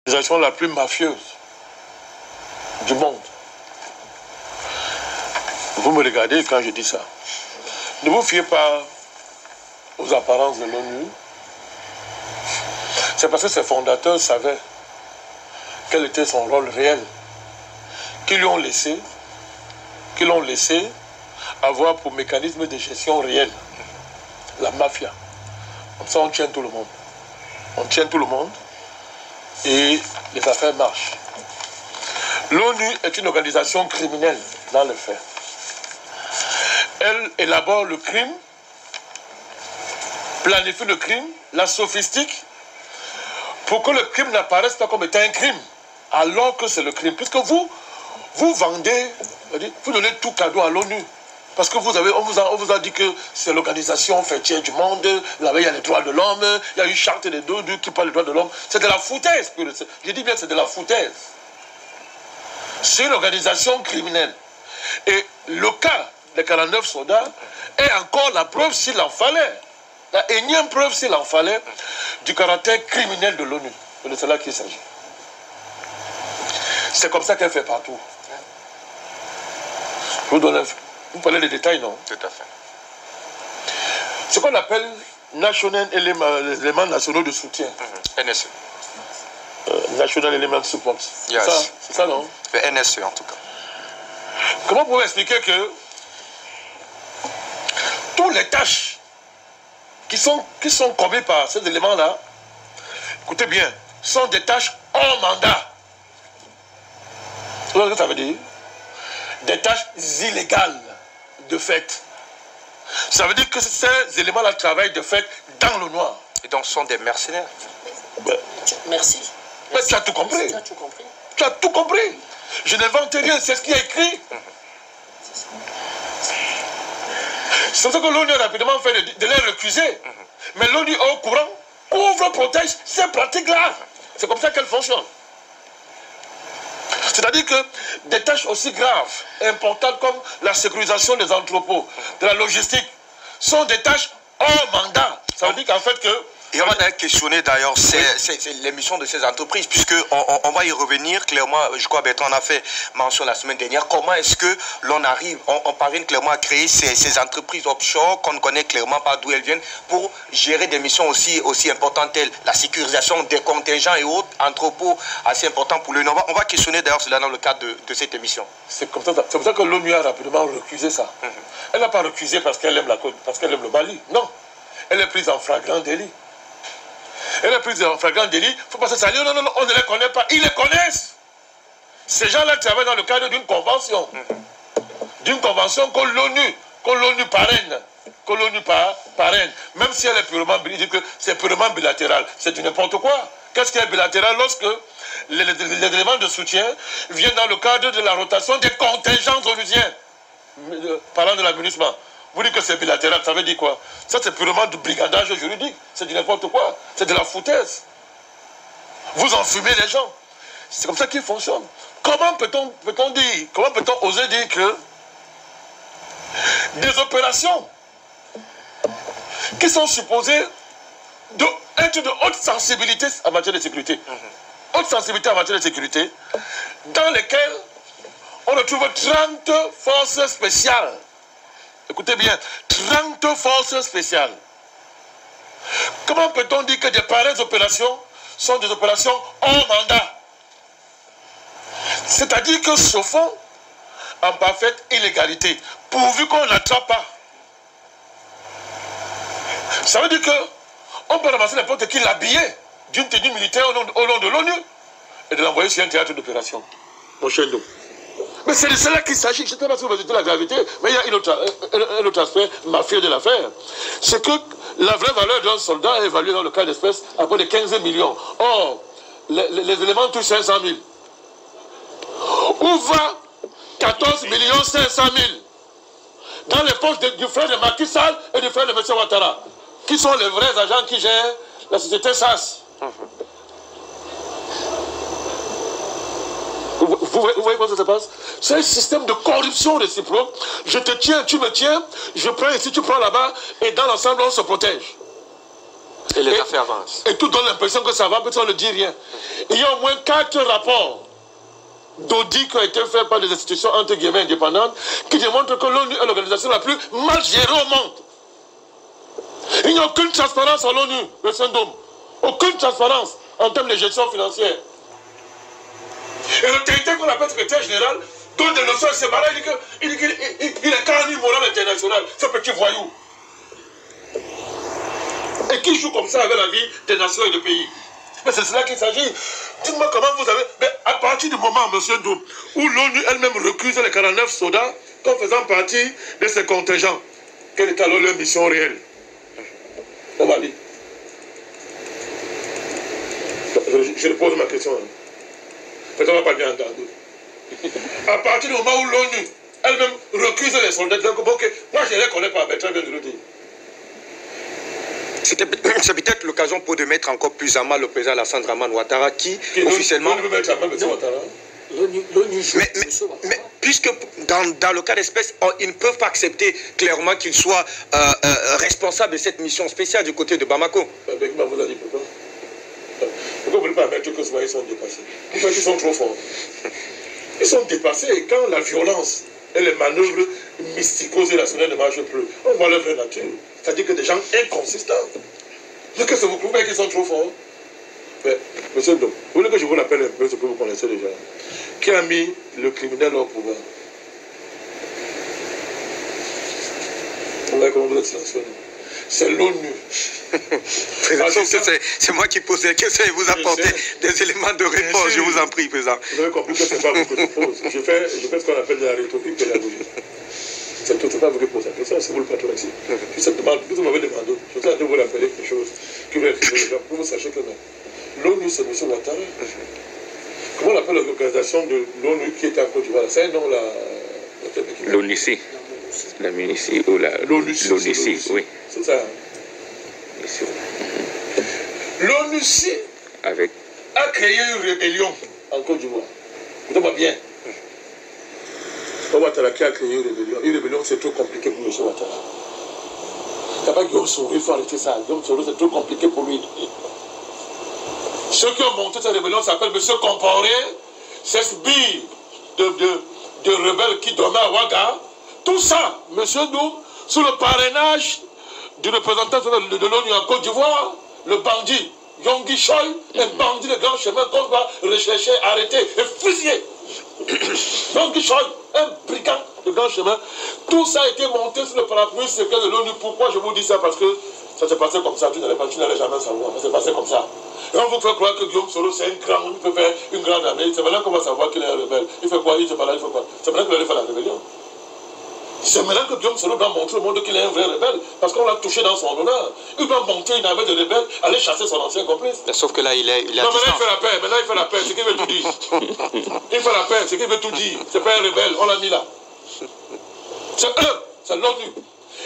L'organisation la plus mafieuse du monde. Vous me regardez quand je dis ça. Ne vous fiez pas aux apparences de l'ONU. C'est parce que ses fondateurs savaient quel était son rôle réel, qu'ils l'ont laissé avoir pour mécanisme de gestion réel la mafia. Comme ça, on tient tout le monde. On tient tout le monde et les affaires marchent. L'ONU est une organisation criminelle dans le fait. Elle élabore le crime, planifie le crime, la sophistique, pour que le crime n'apparaisse pas comme étant un crime, alors que c'est le crime. Puisque vous vendez, vous donnez tout cadeau à l'ONU. Parce que on vous a dit que c'est l'organisation fêtière du monde, là-bas il y a les droits de l'homme, il y a une charte des deux qui parle des droits de l'homme. C'est de la foutaise. Je dis bien c'est de la foutaise. C'est une organisation criminelle. Et le cas des 49 soldats est encore la preuve s'il en fallait. La énième preuve s'il en fallait du caractère criminel de l'ONU. C'est de cela qu'il s'agit. C'est comme ça qu'elle fait partout. Je vous donne vous parlez des détails, non? Tout à fait. Ce qu'on appelle National les éléments nationaux de soutien. NSE. National Element Support. Yes. C'est ça, non? Le NSE en tout cas. Comment pouvez-vous expliquer que toutes les tâches qui sont commises par ces éléments-là, écoutez bien, sont des tâches hors mandat? Vous voyez ce que ça veut dire? Des tâches illégales de fait. Ça veut dire que ces éléments-là travaillent de fait dans le noir. Et donc ce sont des mercenaires. Merci. Mais tu as tout compris. Tu as tout compris. Tu as tout compris. Je n'invente rien, c'est ce qui est écrit. C'est ce que l'ONU a rapidement fait de les recuser. Mais l'ONU est au courant, couvre, protège ces pratiques-là. C'est comme ça qu'elles fonctionnent. C'est-à-dire que des tâches aussi graves, importantes comme la sécurisation des entrepôts, de la logistique, sont des tâches hors mandat. Ça veut dire qu'en fait que... Et on va d'ailleurs questionner d'ailleurs l'émission de ces entreprises, puisqu'on va y revenir clairement. Je crois Bertrand en a fait mention la semaine dernière. Comment est-ce que l'on arrive, on parvient clairement à créer ces entreprises offshore qu'on ne connaît clairement pas d'où elles viennent pour gérer des missions aussi importantes telles la sécurisation des contingents et autres entrepôts assez importants pour l'ONU. On va questionner d'ailleurs cela dans le cadre de cette émission. C'est comme ça que l'ONU a rapidement recusé ça. Elle n'a pas recusé parce qu'elle aime le Mali. Non. Elle est prise en flagrant délit. Elle est prise en flagrant délit. Il ne faut pas se salir. Non, on ne les connaît pas. Ils les connaissent. Ces gens-là travaillent dans le cadre d'une convention. D'une convention que l'ONU parraine. Que l'ONU parraine. Même si elle est purement, il dit que c'est purement bilatéral. C'est du n'importe quoi. Qu'est-ce qui est bilatéral? Lorsque les éléments de soutien viennent dans le cadre de la rotation des contingents onusiens. Parlant de l'aménagement. Vous dites que c'est bilatéral, ça veut dire quoi? Ça, c'est purement du brigandage juridique. C'est du n'importe quoi. C'est de la foutaise. Vous enfumez les gens. C'est comme ça qu'ils fonctionnent. Comment peut-on oser dire que des opérations qui sont supposées être de haute sensibilité en matière de sécurité, haute sensibilité en matière de sécurité, dans lesquelles on retrouve 30 forces spéciales. Écoutez bien, 30 forces spéciales. Comment peut-on dire que des pareilles opérations sont des opérations hors mandat? C'est-à-dire que se font en parfaite illégalité, pourvu qu'on n'attrape pas. Ça veut dire qu'on peut ramasser n'importe qui l'habiller d'une tenue militaire au nom de l'ONU et de l'envoyer sur un théâtre d'opération. Mon cher nous. Mais c'est de cela qu'il s'agit. Je ne sais pas si vous mesurez la gravité, mais il y a un autre aspect mafieux de l'affaire. C'est que la vraie valeur d'un soldat est évaluée dans le cas d'espèce à près de 15 millions. Or, les éléments touchent 500 000. Où va 14 500 000 dans les poches du frère de Macky Sall et du frère de M. Ouattara, qui sont les vrais agents qui gèrent la société SAS. Vous voyez comment ça se passe? C'est un système de corruption réciproque. Je te tiens, tu me tiens, je prends ici, tu prends là-bas, et dans l'ensemble, on se protège. Et les affaires avancent. Et tout donne l'impression que ça va, mais on ne dit rien. Il y a au moins 4 rapports d'audit qui ont été faits par des institutions entre guillemets indépendantes qui démontrent que l'ONU est l'organisation la plus mal gérée au monde. Il n'y a aucune transparence à l'ONU, le syndrome. Aucune transparence en termes de gestion financière. Et le TNT qu'on appelle secrétaire général donne des leçons à ce malade, il dit qu'il est carrément moral international, ce petit voyou. Et qui joue comme ça avec la vie des nations et des pays. Mais c'est cela qu'il s'agit. Dites-moi comment vous avez... Mais à partir du moment, monsieur Doum, où l'ONU elle-même recuse les 49 soldats comme faisant partie de ces contingents, quelle est alors leur mission réelle? On va dire. Je pose ma question. Parce qu'on n'a pas bien entendu. À partir du moment où l'ONU elle-même recuse les soldats, donc, okay, moi je ne les connais pas, mais très bien de le dire. C'est peut-être l'occasion pour de mettre encore plus à mal le président Alassane Dramane Ouattara qui officiellement... L'ONU veut mettre à mal le président Ouattara. Mais puisque dans le cas d'espèce, ils ne peuvent pas accepter clairement qu'il soit responsable de cette mission spéciale du côté de Bamako. Vous avez dit pourquoi? Pourquoi vous ne voulez pas admettre que ils sont dépassés? Parce qu'ils sont trop forts. Ils sont dépassés et quand la violence et les manœuvres mystico-irrationnelles ne marchent plus, on voit leur vraie nature. C'est-à-dire que des gens inconsistants. Mais que vous trouvez qu'ils sont trop forts? Mais, monsieur Dom, vous voulez que je vous rappelle un peu ce que vous connaissez déjà? Qui a mis le criminel au pouvoir? Vous voyez comment vous êtes silencieux? C'est l'ONU. C'est moi qui pose la question et vous apportez des éléments de réponse. Je vous en prie, président. Vous avez compris que ce n'est pas vous que je pose. Je fais ce qu'on appelle de la rhétorique pédagogique. C'est tout, pas vous qui posez la question, c'est vous le patron ici. Puis cette demande, vous m'avez demandé, je suis en train de vous rappeler quelque chose qui va être les gens pour vous sachiez que l'ONU, c'est M. Ouattara. Comment on appelle l'organisation de l'ONU qui était en Côte d'Ivoire? C'est un nom là. L'ONUCI. La MUNICI ou la l'ONUCI, oui. C'est ça. L'ONUCI a créé une rébellion en Côte d'Ivoire. Écoutez-moi bien. Ouattara qui a créé une rébellion. Une rébellion, c'est trop compliqué pour M. Ouattara. Il n'y a pas Guillaume Soro, il faut arrêter ça. Guillaume Soro, c'est trop compliqué pour lui. Ceux qui ont monté cette rébellion s'appellent M. Compaoré, ces sbires de rebelles qui dormaient à Ouaga. Tout ça, M. Doum, sous le parrainage du représentant de l'ONU en Côte d'Ivoire, le bandit Yonggi Choi, un bandit de grand chemin qu'on va rechercher, arrêter et fusiller. Yonggi Choi, un brigand de grand chemin. Tout ça a été monté sous le parapluie secret de l'ONU. Pourquoi je vous dis ça? Parce que ça s'est passé comme ça, tu n'allais jamais savoir. Ça s'est passé comme ça. Et on vous fait croire que Guillaume Soro, c'est un grand, il peut faire une grande armée. C'est maintenant qu'on va savoir qu'il est un rebelle. Il fait quoi? Il se balade, il fait quoi? C'est maintenant qu'il allait faire la rébellion. C'est maintenant que Guillaume Soro doit montrer au monde qu'il est un vrai rebelle, parce qu'on l'a touché dans son honneur. Il doit monter une armée de rebelles, aller chasser son ancien complice. Sauf que là, il est non, maintenant il fait la paix, c'est qu'il veut tout dire. Il fait la paix, c'est qu'il veut tout dire. C'est pas un rebelle, on l'a mis là. C'est eux, c'est l'ONU.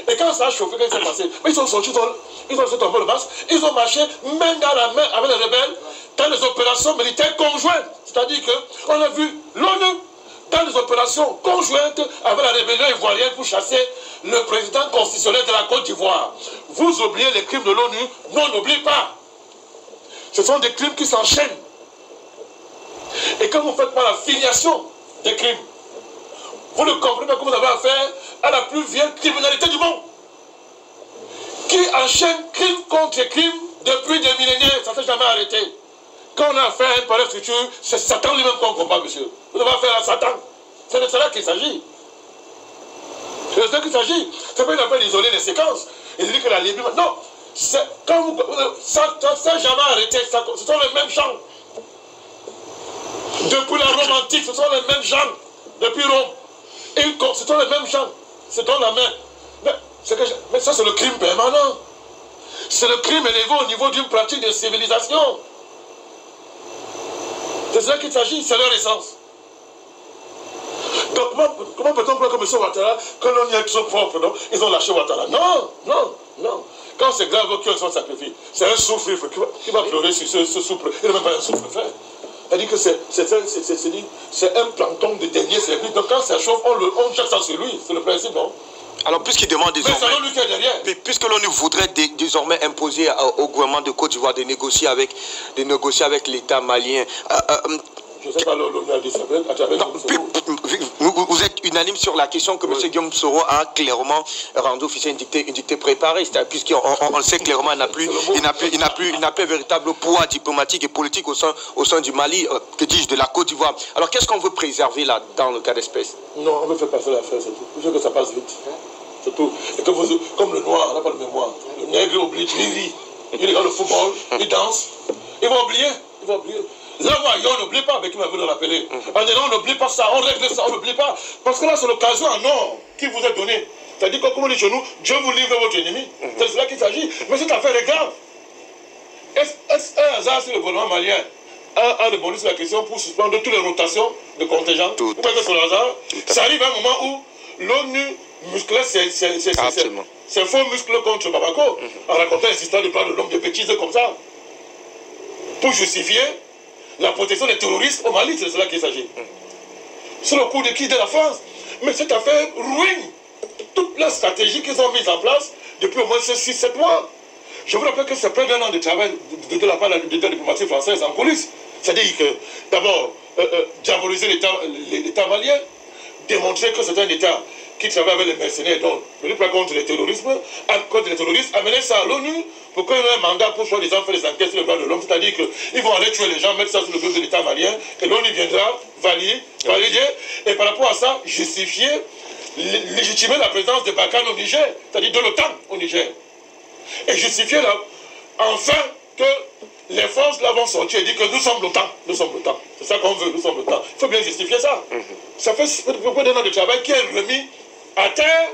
Et quand ça a chauffé, qu'est-ce qui s'est passé? Mais ils ont sorti, ils ont fait tomber le masque, ils ont marché main dans la main avec les rebelles dans les opérations militaires conjointes. C'est-à-dire qu'on a vu l'ONU dans les opérations conjointes avec la rébellion ivoirienne pour chasser le président constitutionnel de la Côte d'Ivoire. Vous oubliez les crimes de l'ONU? Non, n'oubliez pas. Ce sont des crimes qui s'enchaînent. Et quand vous faites pas la filiation des crimes, vous ne comprenez pas que vous avez affaire à la plus vieille criminalité du monde, qui enchaîne crime contre crime depuis des millénaires. Ça ne s'est jamais arrêté. Quand on a affaire à une pareille structure, c'est Satan lui-même qu'on combat, monsieur. Vous avez affaire à Satan. C'est de cela qu'il s'agit. C'est de cela qu'il s'agit. C'est pas une affaire d'isoler les séquences. Il dit que la Libye... Non. Quand vous... Ça ne s'est jamais arrêté. Ce sont les mêmes gens. Depuis la Rome antique, ce sont les mêmes gens. Depuis Rome. Ce sont les mêmes gens. C'est dans la main. Mais ça, c'est le crime permanent. C'est le crime élevé au niveau d'une pratique de civilisation. C'est ça qu'il s'agit, c'est leur essence. Donc, comment peut-on croire que M. Ouattara, que l'on y est trop propre, non? Ils ont lâché Ouattara. Non, non, non. Quand c'est grave, qu'ils sont sacrifiés, c'est un souffle qui va pleurer sur ce souffle. Il n'est même pas un souffle frère. C'est-à-dire que c'est un plancton de dernier service. Donc, quand ça chauffe, on jette ça sur lui. C'est le principe, non? Alors, puisqu'il demande désormais... Mais c'est l'ONU qui est derrière. Mais puisque l'ONU voudrait désormais imposer au gouvernement de Côte d'Ivoire de négocier avec l'État malien... je ne sais pas, l'ONU a dit ça à travers vous êtes unanime sur la question que M. Guillaume Soro a clairement rendu officiel une dictée préparée, puisqu'on le sait clairement, il n'a plus un véritable poids diplomatique et politique au sein du Mali, que dis-je, de la Côte d'Ivoire. Alors qu'est-ce qu'on veut préserver là, dans le cas d'espèce? Non, on veut faire passer l'affaire, c'est tout. Il faut que ça passe vite. C'est tout. Et que vous, comme le noir, on n'a pas de mémoire. Le nègre oublie, il rit. Il regarde le football, il danse. Il va oublier. Il va oublier. Là, on n'oublie pas, avec qui m'a voulu le rappeler. En disant, on n'oublie pas ça, on règle ça, on n'oublie pas. Parce que là, c'est l'occasion en or qui vous est donnée. C'est-à-dire que, comme on dit chez nous, Dieu vous livre votre ennemi. C'est de cela qu'il s'agit. Mais cette affaire est grave. Est-ce un hasard si le gouvernement malien a répondu sur la question pour suspendre toutes les rotations de contingents? Vous pensez que c'est le hasard? Ça arrive à un moment où l'ONU musclait ses faux muscles contre Bamako, en racontant les histoires de plan de l'homme, de bêtises comme ça, pour justifier la protection des terroristes au Mali. C'est de cela qu'il s'agit. C'est le coup de qui de la France. Mais cette affaire ruine toute la stratégie qu'ils ont mise en place depuis au moins 6-7 mois. Je vous rappelle que c'est près d'un an de travail de la part de la diplomatie française en coulisses. C'est-à-dire que, d'abord, diaboliser l'État malien, démontrer que c'est un État qui travaille avec les mercenaires, donc ne lutte pas contre les terroristes, amener ça à l'ONU pour qu'on ait un mandat pour soi-disant faire des enquêtes sur les droits de l'homme. C'est-à-dire qu'ils vont aller tuer les gens, mettre ça sur le dos de l'État malien, et l'ONU viendra valider, et par rapport à ça, justifier, légitimer la présence de Barkhane au Niger, c'est-à-dire de l'OTAN au Niger. Et justifier là, enfin que les forces là vont sortir et dire que nous sommes l'OTAN. Nous sommes l'OTAN. C'est ça qu'on veut, nous sommes l'OTAN. Il faut bien justifier ça. Ça fait beaucoup d'un an de travail qui est remis à terre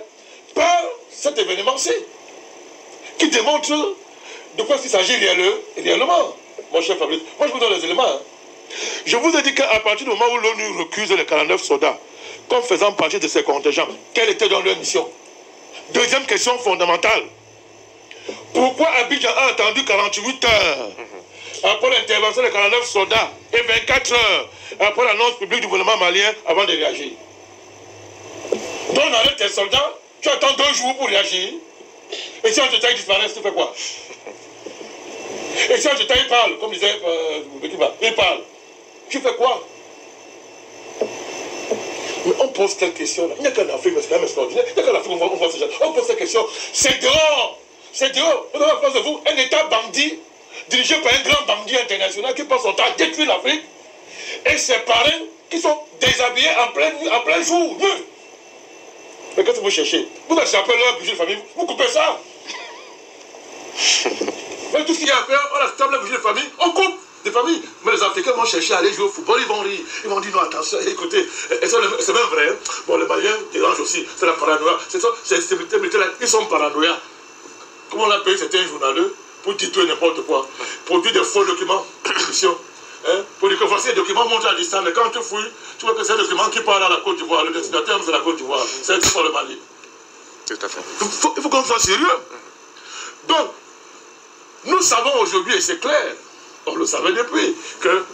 par cet événement-ci, qui démontre de quoi il s'agit réellement. Mon cher Fabrice, moi je vous donne les éléments. Hein. Je vous ai dit qu'à partir du moment où l'ONU recuse les 49 soldats, comme faisant partie de ces contingents, quelle était donc leur mission? Deuxième question fondamentale. Pourquoi Abidjan a attendu 48 heures après l'intervention des 49 soldats et 24 heures après l'annonce publique du gouvernement malien avant de réagir? Donc on arrête tes soldats, tu attends 2 jours pour réagir, et si un détail disparaît, tu fais quoi? Et si un détail il parle, comme disait il parle, tu fais quoi? Mais on pose quelle question là? Il n'y a qu'en Afrique, mais c'est quand même extraordinaire. Il n'y a qu'en Afrique où on voit ces gens. On pose cette question. C'est dehors. C'est dehors. Vous avez en face de vous un État bandit, dirigé par un grand bandit international qui passe son temps à détruire l'Afrique. Et ses parrains qui sont déshabillés en plein jour, nus. Mais qu'est-ce que vous cherchez? Vous échappez leur budget de famille, vous coupez ça. Mais tout ce qu'il y a à faire, on accepte le budget de famille, on coupe des familles. Mais les Africains vont chercher à aller jouer au football, ils vont rire. Ils vont dire non, attention, écoutez, c'est même vrai. Hein? Bon, les Maliens dérangent aussi, c'est la paranoïa. Ces militaires-là, ils sont paranoïa. Comment on a payé certains journaleux pour dire tout et n'importe quoi? Produire des faux documents d'émission. Hein? Pour dire que voici les documents montrés à distance, mais quand tu fouilles, tu vois que c'est un document qui parle à la Côte d'Ivoire. Le destinataire, c'est la Côte d'Ivoire. C'est pour le Mali. Tout à fait. Il faut qu'on soit sérieux. Donc, nous savons aujourd'hui, et c'est clair, on le savait depuis, que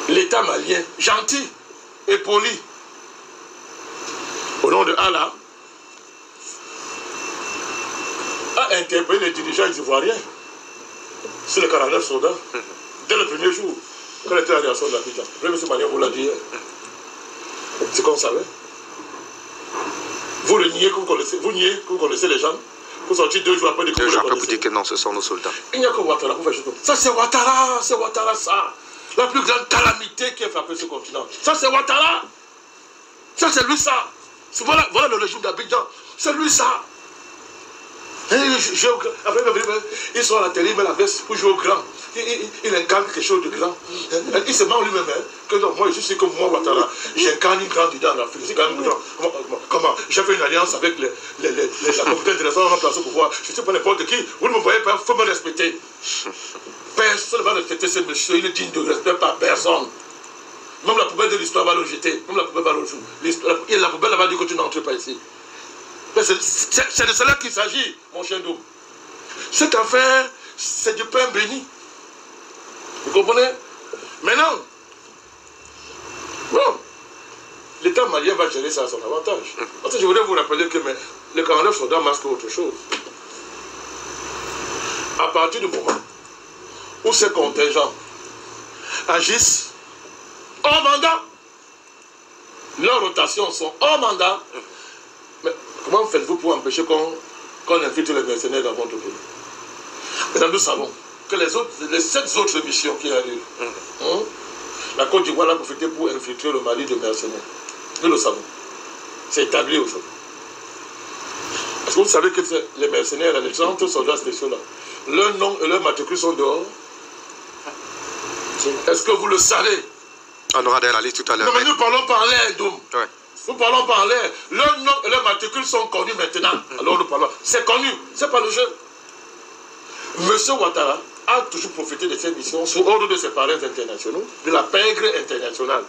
l'État malien, gentil et poli, au nom de Allah, a interpellé les dirigeants ivoiriens sur les 49 soldats dès le premier jour. Quelle était la réaction de l'Abidjan? Le M. Malien vous l'a dit hier. C'est qu'on savait. Vous le niez que vous connaissez, les gens. Vous sortez 2 jours après de que vous les connaissez. Vous dites que non, ce sont nos soldats. Il n'y a que Ouattara pour faire chose comme ça. Ça c'est Ouattara ça. La plus grande calamité qui a frappé ce continent. Ça c'est Ouattara. Ça c'est lui ça. Voilà le régime d'Abidjan. C'est lui ça. Après, ils sont à la télé, il met la veste pour jouer au grand. Il incarne quelque chose de grand. Il se ment lui-même que non, moi je suis comme moi, Ouattara. J'incarne une grande idée en Afrique. Je suis quand même grand. Comment? J'ai fait une alliance avec la communauté internationale, on a placé au pouvoir. Je ne suis pas n'importe qui. Vous ne me voyez pas, il faut me respecter. Personne ne va respecter ce monsieur. Il est digne de respect par personne. Même la poubelle de l'histoire va le jeter. Même la poubelle va le jeter. La poubelle va dire que tu n'entres pas ici. C'est de cela qu'il s'agit, mon cher Doum. Cette affaire, c'est du pain béni. Vous comprenez? Maintenant, bon, l'État malien va gérer ça à son avantage. Parce que je voudrais vous rappeler que les 49 soldats masquent autre chose. À partir du moment où ces contingents agissent hors mandat, leurs rotations sont hors mandat, mais comment faites-vous pour empêcher qu'on infiltre les mercenaires dans votre pays? Maintenant, nous savons que les 7 autres missions qui arrivent, la Côte d'Ivoire a profité pour infiltrer le Mali de mercenaires. Nous le savons. C'est établi aujourd'hui. Est-ce que vous savez que les mercenaires, les 30 soldats spéciaux là, leur nom et leur matricule sont dehors? Est-ce que vous le savez? On aura d'ailleurs la liste tout à l'heure. Non, mais nous parlons par l'air, Doum. Ouais. Nous parlons par l'air. Leur nom et leur matricule sont connus maintenant. Alors nous parlons. C'est connu. C'est pas le jeu. Monsieur Ouattara a toujours profité de ces missions sous ordre de ses parrains internationaux, de la pègre internationale,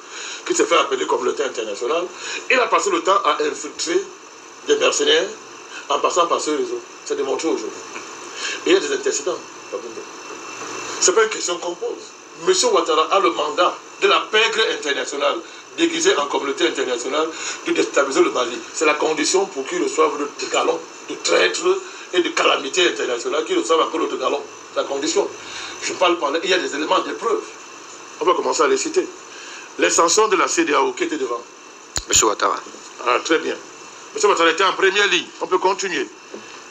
qui se fait appeler communauté internationale. Il a passé le temps à infiltrer des mercenaires en passant par ce réseau. C'est démontré aujourd'hui. Et il y a des antécédents. Ce n'est pas une question qu'on pose. Monsieur Ouattara a le mandat de la pègre internationale, déguisée en communauté internationale, de déstabiliser le Mali. C'est la condition pour qu'il reçoive des galons de traîtres et de calamités internationales, qu'il reçoive encore d'autres galons. C'est la condition. Je parle par là, il y a des éléments d'épreuve. On va commencer à les citer. Les sanctions de la CEDEAO qui étaient devant. Monsieur Ouattara. Ah, très bien. Monsieur Ouattara était en première ligne. On peut continuer.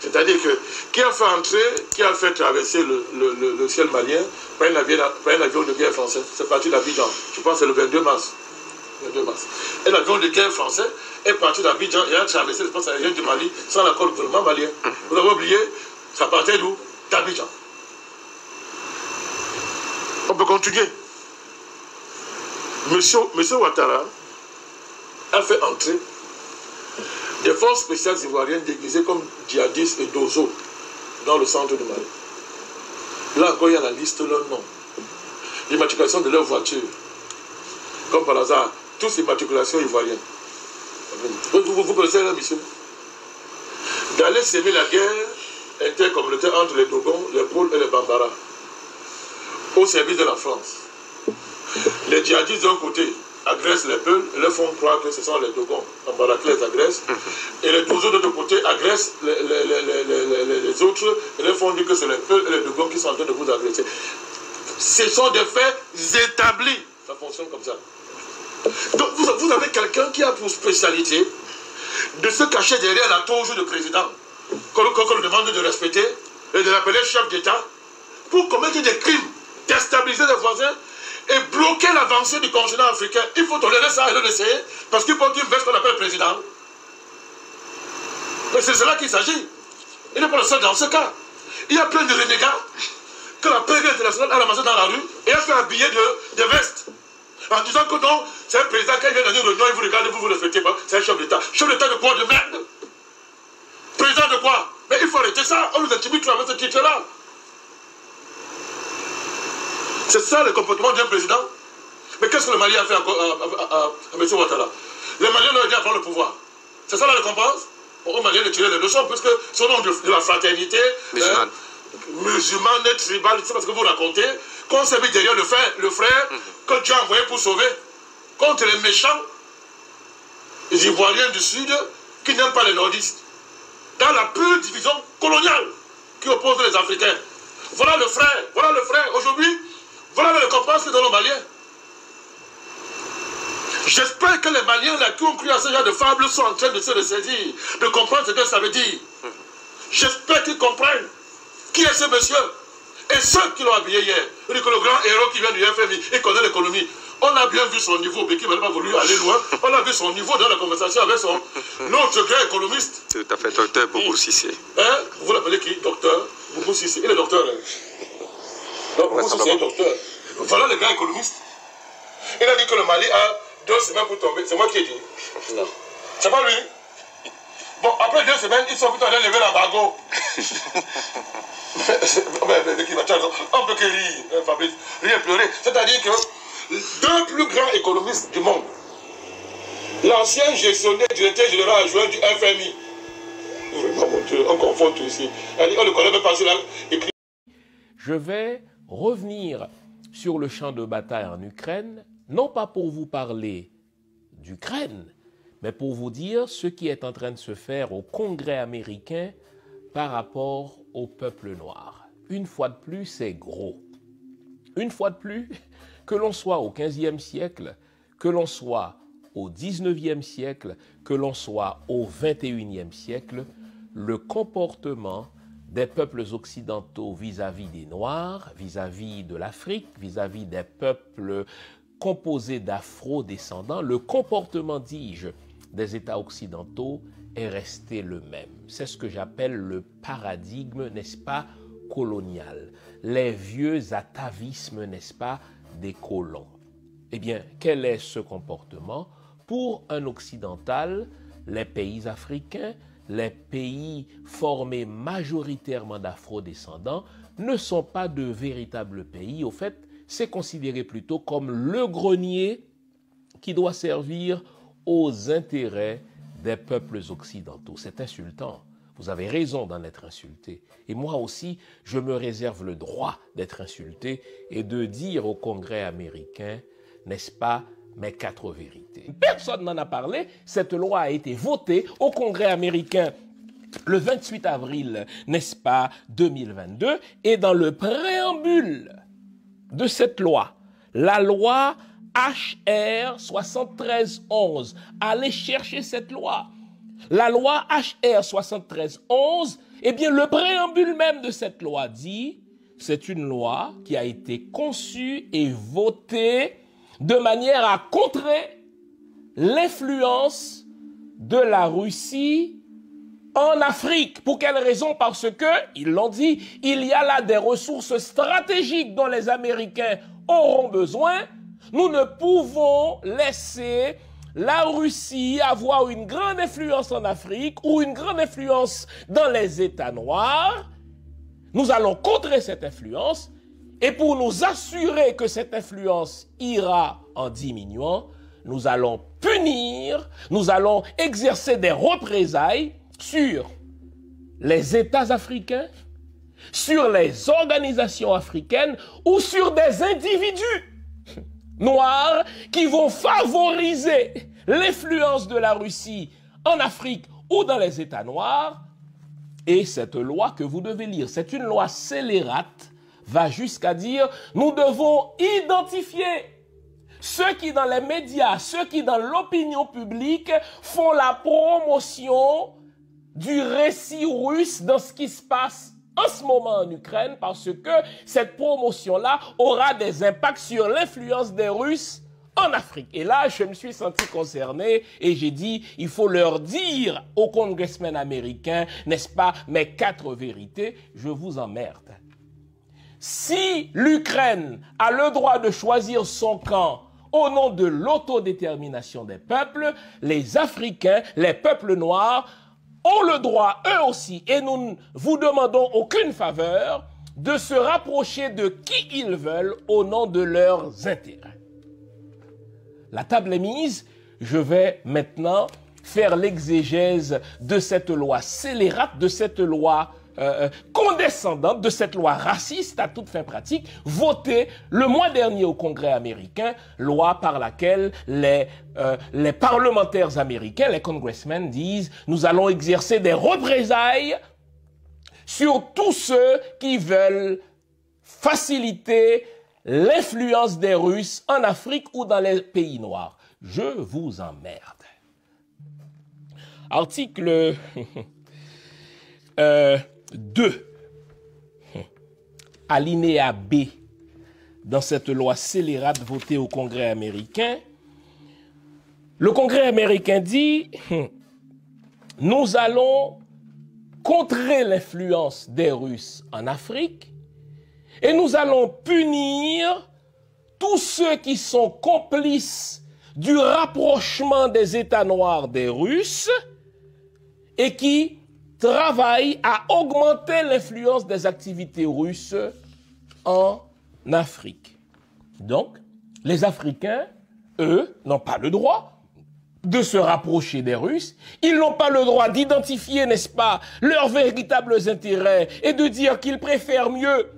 C'est-à-dire que qui a fait entrer, qui a fait traverser le ciel malien par un avion de guerre français. C'est parti d'Abidjan. Je pense que c'est le 22 mars. Un avion de guerre français est parti d'Abidjan et a traversé l'espace aérien du Mali sans l'accord du gouvernement malien. Vous l'avez oublié, ça partait d'où? D'Abidjan. On peut continuer. Monsieur Ouattara a fait entrer des forces spéciales ivoiriennes déguisées comme djihadistes et dozo dans le centre du Mali. Là encore, il y a la liste de leurs noms. L'immatriculation de leurs voitures. Comme par hasard, toutes immatriculations ivoiriennes. Vous connaissez leur mission? D'aller s'aimer la guerre intercommunautaire entre les Dogons, les Pôles et les Bambara, au service de la France. Les djihadistes d'un côté agressent les Peuls et leur font croire que ce sont les Dogons, Bambara qui les agressent, et les Dozos de l'autre côté agressent les autres et leur font dire que c'est les Peuls et les Dogons qui sont en train de vous agresser. Ce sont des faits établis. Ça fonctionne comme ça. Donc vous avez quelqu'un qui a pour spécialité de se cacher derrière la toge du président, qu'on lui demande de respecter, et de l'appeler chef d'État, pour commettre des crimes, déstabiliser les voisins, et bloquer l'avancée du continent africain. Il faut tolérer ça et le laisser, parce qu'il faut qu'il veste ce qu'on appelle président. Mais c'est cela qu'il s'agit. Il n'est pas le seul dans ce cas. Il y a plein de renégats que la pègre internationale a ramassé dans la rue et a fait habiller de vestes. En disant que non, c'est un président qui vient dans une réunion, il vous regarde, vous ne respectez pas, c'est un chef d'État. Chef d'État de quoi? De merde. Président de quoi? Mais il faut arrêter ça, on nous intimide avec ce titre-là. C'est ça le comportement d'un président. Mais qu'est-ce que le Mali a fait à M. Ouattara? Les Maliens leur ont dit à prendre le pouvoir. C'est ça la récompense? Bon, aux Maliens de tirer les leçons, puisque ce nom de la fraternité musulmane, tribale, c'est parce que vous racontez qu'on s'est mis derrière le frère que Dieu a envoyé pour sauver contre les méchants les Ivoiriens du Sud qui n'aiment pas les nordistes. Dans la pure division coloniale qui oppose les Africains. Voilà le frère. Aujourd'hui, voilà la récompense que dans les Maliens. J'espère que les Maliens là, qui ont cru à ce genre de fables sont en train de se ressaisir, de comprendre ce que ça veut dire. J'espère qu'ils comprennent qui est ce monsieur. Et ceux qui l'ont habillé hier, le grand héros qui vient du FMI, il connaît l'économie. On a bien vu son niveau, mais qui n'a pas voulu aller loin. On a vu son niveau dans la conversation avec notre grand économiste. Tout à fait, docteur Boubou Cissé. Hein? Vous l'appelez qui? Docteur Boubou Cissé. Il est docteur. Donc, Boubou Cissé est docteur. Voilà le grand économiste. Il a dit que le Mali a 2 semaines pour tomber. C'est moi qui ai dit. Non. C'est pas lui. Bon, après 2 semaines, ils sont plutôt allés lever l'embargo. On peut que rire, Fabrice, rien pleurer. C'est-à-dire que 2 plus grands économistes du monde, l'ancien gestionnaire directeur général adjoint du FMI, vraiment mon Dieu, on confond tout ici. On ne connaît même pas cela. Je vais revenir sur le champ de bataille en Ukraine, non pas pour vous parler d'Ukraine, mais pour vous dire ce qui est en train de se faire au Congrès américain par rapport au peuple noir. Une fois de plus, c'est gros. Une fois de plus, que l'on soit au XVe siècle, que l'on soit au XIXe siècle, que l'on soit au XXIe siècle, le comportement des peuples occidentaux vis-à-vis des Noirs, vis-à-vis de l'Afrique, vis-à-vis des peuples composés d'afro-descendants, le comportement, dis-je, des États occidentaux est resté le même. C'est ce que j'appelle le paradigme, n'est-ce pas, colonial. Les vieux atavismes, n'est-ce pas, des colons. Eh bien, quel est ce comportement? Pour un occidental, les pays africains, les pays formés majoritairement d'afro-descendants ne sont pas de véritables pays. Au fait, c'est considéré plutôt comme le grenier qui doit servir aux intérêts des peuples occidentaux. C'est insultant. Vous avez raison d'en être insulté. Et moi aussi, je me réserve le droit d'être insulté et de dire au Congrès américain, n'est-ce pas, mes 4 vérités. Personne n'en a parlé. Cette loi a été votée au Congrès américain le 28 avril, n'est-ce pas, 2022. Et dans le préambule de cette loi, la loi HR 7311, allez chercher cette loi. La loi HR 7311, eh bien, le préambule même de cette loi dit, c'est une loi qui a été conçue et votée de manière à contrer l'influence de la Russie en Afrique. Pour quelle raison? Parce que, ils l'ont dit, il y a là des ressources stratégiques dont les Américains auront besoin. Nous ne pouvons laisser la Russie avoir une grande influence en Afrique ou une grande influence dans les États noirs. Nous allons contrer cette influence et pour nous assurer que cette influence ira en diminuant, nous allons punir, nous allons exercer des représailles sur les États africains, sur les organisations africaines ou sur des individus noirs qui vont favoriser l'influence de la Russie en Afrique ou dans les États noirs. Et cette loi que vous devez lire, c'est une loi scélérate, va jusqu'à dire nous devons identifier ceux qui dans les médias, ceux qui dans l'opinion publique font la promotion du récit russe dans ce qui se passe en ce moment en Ukraine, parce que cette promotion-là aura des impacts sur l'influence des Russes en Afrique. Et là, je me suis senti concerné et j'ai dit, il faut leur dire aux congressmen américains, n'est-ce pas, mes 4 vérités, je vous emmerde. Si l'Ukraine a le droit de choisir son camp au nom de l'autodétermination des peuples, les Africains, les peuples noirs, ont le droit, eux aussi, et nous ne vous demandons aucune faveur, de se rapprocher de qui ils veulent au nom de leurs intérêts. La table est mise, je vais maintenant faire l'exégèse de cette loi scélérate, de cette loi condescendante, de cette loi raciste à toute fin pratique, votée le mois dernier au Congrès américain, loi par laquelle les parlementaires américains, les congressmen disent « Nous allons exercer des représailles sur tous ceux qui veulent faciliter l'influence des Russes en Afrique ou dans les pays noirs. » Je vous emmerde. Article 2, alinéa B, dans cette loi scélérate votée au Congrès américain. Le Congrès américain dit « Nous allons contrer l'influence des Russes en Afrique et nous allons punir tous ceux qui sont complices du rapprochement des États noirs des Russes et qui travaillent à augmenter l'influence des activités russes en Afrique. » Donc, les Africains, eux, n'ont pas le droit de se rapprocher des Russes. Ils n'ont pas le droit d'identifier, n'est-ce pas, leurs véritables intérêts et de dire qu'ils préfèrent mieux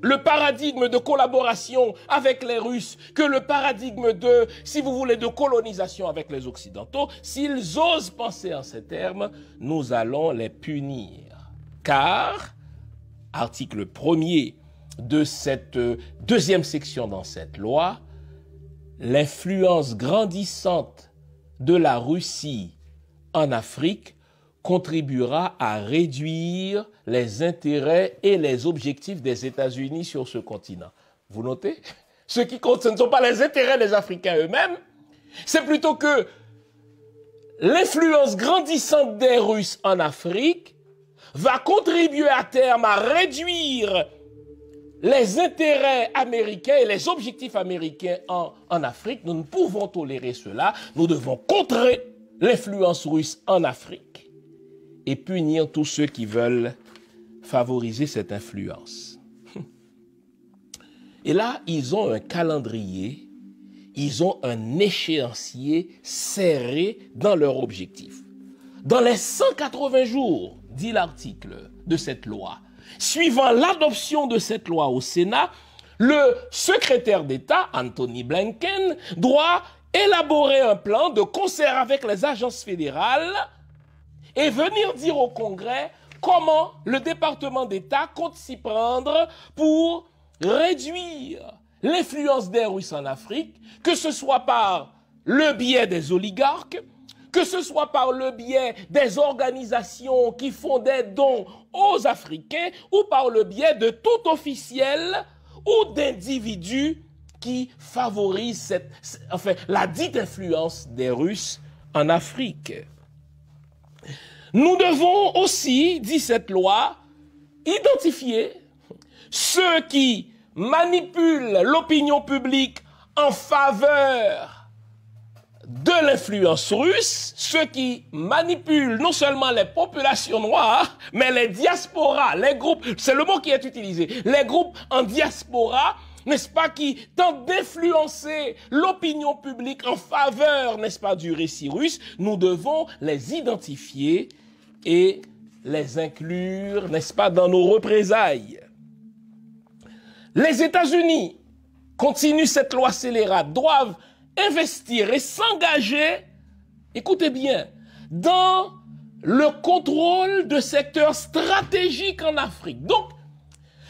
le paradigme de collaboration avec les Russes que le paradigme de, si vous voulez, de colonisation avec les Occidentaux, s'ils osent penser en ces termes, nous allons les punir. Car, article 1er de cette deuxième section dans cette loi, l'influence grandissante de la Russie en Afrique contribuera à réduire les intérêts et les objectifs des États-Unis sur ce continent. Vous notez? Ce qui compte, ce ne sont pas les intérêts des Africains eux-mêmes, c'est plutôt que l'influence grandissante des Russes en Afrique va contribuer à terme à réduire les intérêts américains et les objectifs américains en Afrique. Nous ne pouvons tolérer cela. Nous devons contrer l'influence russe en Afrique et punir tous ceux qui veulent favoriser cette influence. Et là, ils ont un calendrier, ils ont un échéancier serré dans leur objectif. Dans les 180 jours, dit l'article de cette loi, suivant l'adoption de cette loi au Sénat, le secrétaire d'État, Anthony Blinken, doit élaborer un plan de concert avec les agences fédérales et venir dire au Congrès comment le département d'État compte s'y prendre pour réduire l'influence des Russes en Afrique, que ce soit par le biais des oligarques, que ce soit par le biais des organisations qui font des dons aux Africains ou par le biais de tout officiel ou d'individus qui favorisent la dite influence des Russes en Afrique. Nous devons aussi, dit cette loi, identifier ceux qui manipulent l'opinion publique en faveur de l'influence russe, ceux qui manipulent non seulement les populations noires, mais les diasporas, les groupes, c'est le mot qui est utilisé, les groupes en diaspora, n'est-ce pas, qui tentent d'influencer l'opinion publique en faveur, n'est-ce pas, du récit russe. Nous devons les identifier et les inclure, n'est-ce pas, dans nos représailles. Les États-Unis continuent cette loi scélérate, doivent investir et s'engager, écoutez bien, dans le contrôle de secteurs stratégiques en Afrique. Donc,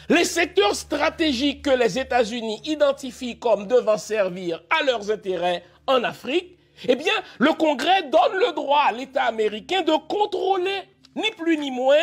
les secteurs stratégiques que les États-Unis identifient comme devant servir à leurs intérêts en Afrique, eh bien, le Congrès donne le droit à l'État américain de contrôler, ni plus ni moins,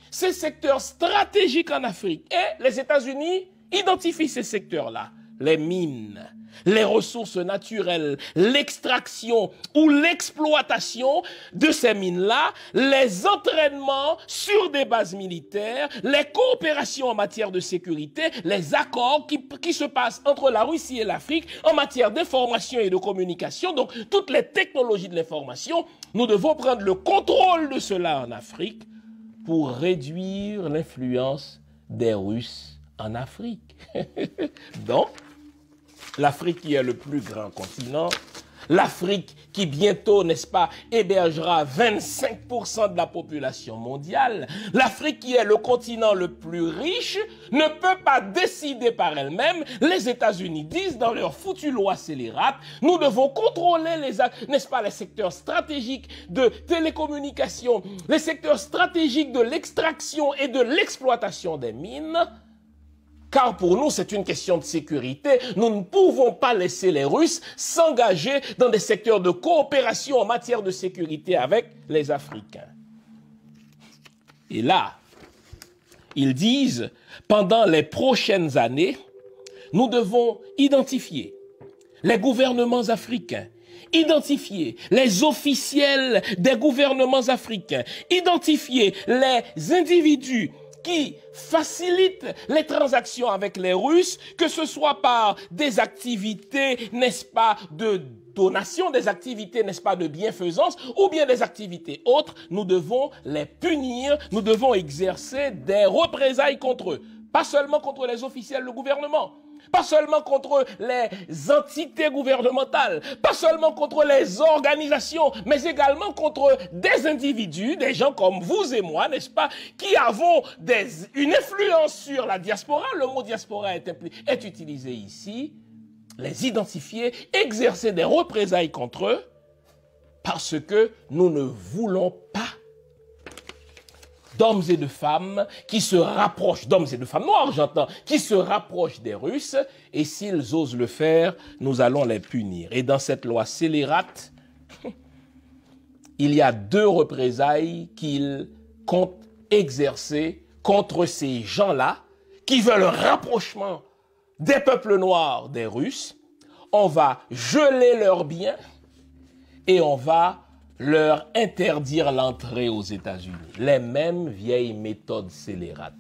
ces secteurs stratégiques en Afrique. Et les États-Unis identifient ces secteurs-là, les mines, les ressources naturelles, l'extraction ou l'exploitation de ces mines-là, les entraînements sur des bases militaires, les coopérations en matière de sécurité, les accords qui se passent entre la Russie et l'Afrique en matière d'information et de communication, donc toutes les technologies de l'information. Nous devons prendre le contrôle de cela en Afrique pour réduire l'influence des Russes en Afrique. Donc, l'Afrique qui est le plus grand continent, l'Afrique qui bientôt, n'est-ce pas, hébergera 25% de la population mondiale, l'Afrique qui est le continent le plus riche, ne peut pas décider par elle-même. Les États-Unis disent dans leur foutue loi scélérate, nous devons contrôler n'est-ce pas, les secteurs stratégiques de télécommunications, les secteurs stratégiques de l'extraction et de l'exploitation des mines. Car pour nous, c'est une question de sécurité. Nous ne pouvons pas laisser les Russes s'engager dans des secteurs de coopération en matière de sécurité avec les Africains. Et là, ils disent, pendant les prochaines années, nous devons identifier les gouvernements africains, identifier les officiels des gouvernements africains, identifier les individus qui facilite les transactions avec les Russes, que ce soit par des activités, n'est-ce pas, de donation, des activités, n'est-ce pas, de bienfaisance, ou bien des activités autres. Nous devons les punir, nous devons exercer des représailles contre eux. Pas seulement contre les officiels du gouvernement, pas seulement contre les entités gouvernementales, pas seulement contre les organisations, mais également contre des individus, des gens comme vous et moi, n'est-ce pas, qui avons une influence sur la diaspora. Le mot diaspora est utilisé ici. Les identifier, exercer des représailles contre eux, parce que nous ne voulons pas d'hommes et de femmes qui se rapprochent, d'hommes et de femmes noirs, j'entends, qui se rapprochent des Russes, et s'ils osent le faire, nous allons les punir. Et dans cette loi scélérate, il y a 2 représailles qu'il compte exercer contre ces gens-là qui veulent un rapprochement des peuples noirs des Russes. On va geler leurs biens et on va leur interdire l'entrée aux États-Unis. Les mêmes vieilles méthodes scélérates.